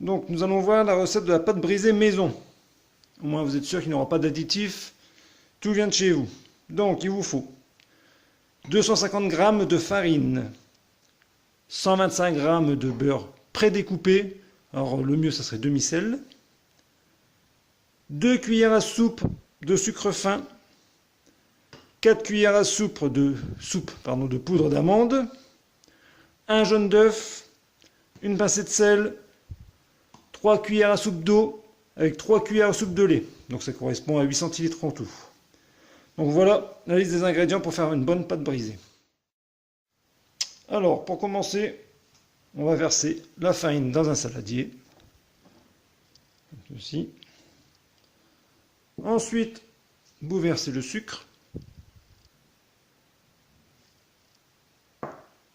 Donc nous allons voir la recette de la pâte brisée maison. Au moins vous êtes sûr qu'il n'y aura pas d'additifs. Tout vient de chez vous. Donc il vous faut 250 g de farine, 125 g de beurre prédécoupé. Alors le mieux ça serait demi-sel. 2 cuillères à soupe de sucre fin. 4 cuillères à soupe de poudre d'amande. Un jaune d'œuf. Une pincée de sel. 3 cuillères à soupe d'eau avec 3 cuillères à soupe de lait. Donc ça correspond à 8 centilitres en tout. Donc voilà la liste des ingrédients pour faire une bonne pâte brisée. Alors pour commencer, on va verser la farine dans un saladier. Comme ceci. Ensuite, vous versez le sucre.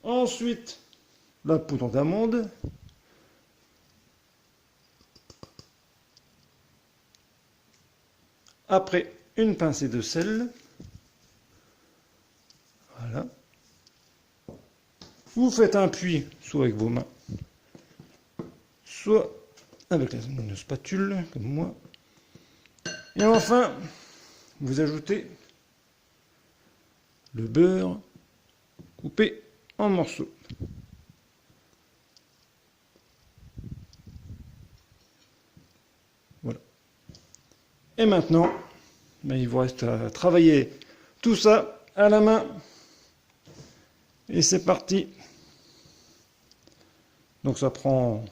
Ensuite, la poudre d'amande. Après, une pincée de sel. Voilà. Vous faites un puits, soit avec vos mains, soit avec une spatule, comme moi. Et enfin, vous ajoutez le beurre coupé en morceaux. Voilà. Et maintenant, il vous reste à travailler tout ça à la main. Et c'est parti. Donc ça prend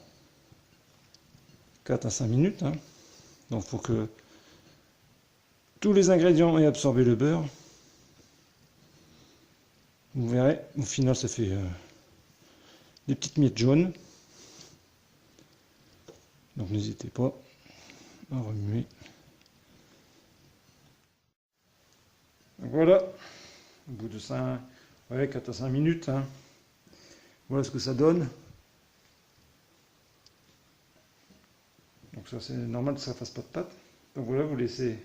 4 à 5 minutes. Donc il faut que tous les ingrédients aient absorbé le beurre. Vous verrez, au final ça fait des petites miettes jaunes. Donc n'hésitez pas à remuer. Donc voilà, au bout de 4 à 5 minutes, voilà ce que ça donne. Donc ça c'est normal que ça ne fasse pas de pâte. Donc voilà, vous laissez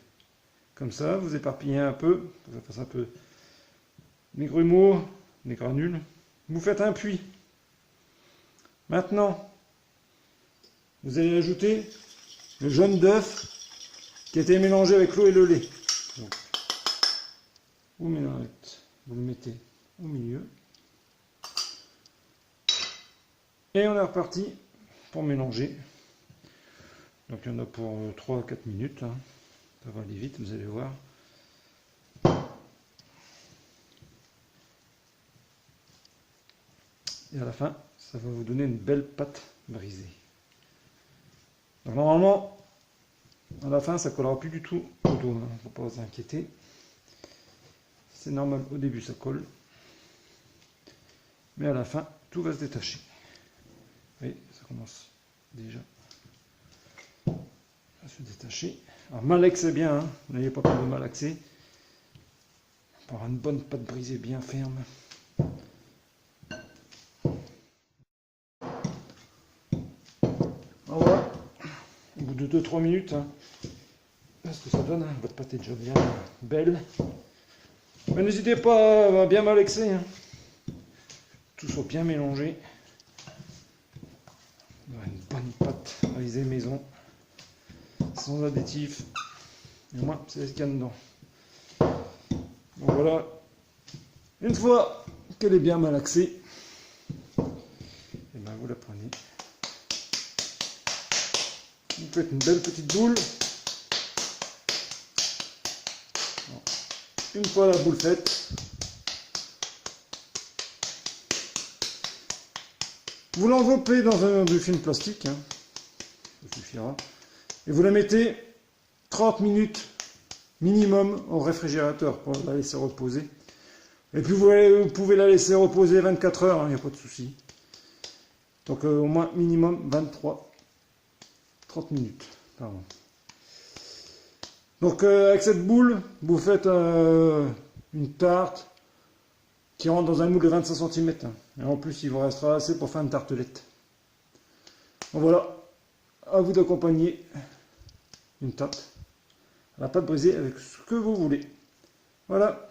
comme ça, vous éparpillez un peu, pour que ça fasse un peu des grumeaux, des granules. Vous faites un puits. Maintenant, vous allez ajouter le jaune d'œuf qui a été mélangé avec l'eau et le lait. Donc, vous le mettez au milieu. Et on est reparti pour mélanger. Donc il y en a pour 3 à 4 minutes. Ça va aller vite, vous allez voir. Et à la fin, ça va vous donner une belle pâte brisée. Donc normalement, à la fin, ça ne collera plus du tout au dos. Il ne faut pas vous inquiéter. C'est normal, au début ça colle. Mais à la fin, tout va se détacher. Oui, ça commence déjà à se détacher. Alors malaxez bien, n'ayez pas peur de malaxer. Pour avoir une bonne pâte brisée bien ferme. Voilà, au bout de 2-3 minutes, voilà ce que ça donne. Votre pâte est déjà bien belle. Mais n'hésitez pas à bien malaxer. Tout soit bien mélangé. Une bonne pâte brisée maison, sans additifs. Et au moins, c'est ce qu'il y a dedans. Donc voilà, une fois qu'elle est bien malaxée, et ben vous la prenez. Vous faites une belle petite boule. Une fois la boule faite, vous l'enveloppez dans du film plastique, ça suffira, et vous la mettez 30 minutes minimum au réfrigérateur pour la laisser reposer. Et puis vous pouvez la laisser reposer 24 heures, il n'y a pas de souci. Donc au moins minimum 30 minutes. Pardon. Donc avec cette boule, vous faites une tarte qui rentre dans un moule de 25 cm. Et en plus, il vous restera assez pour faire une tartelette. Donc voilà, à vous d'accompagner une tarte à la pâte brisée avec ce que vous voulez. Voilà.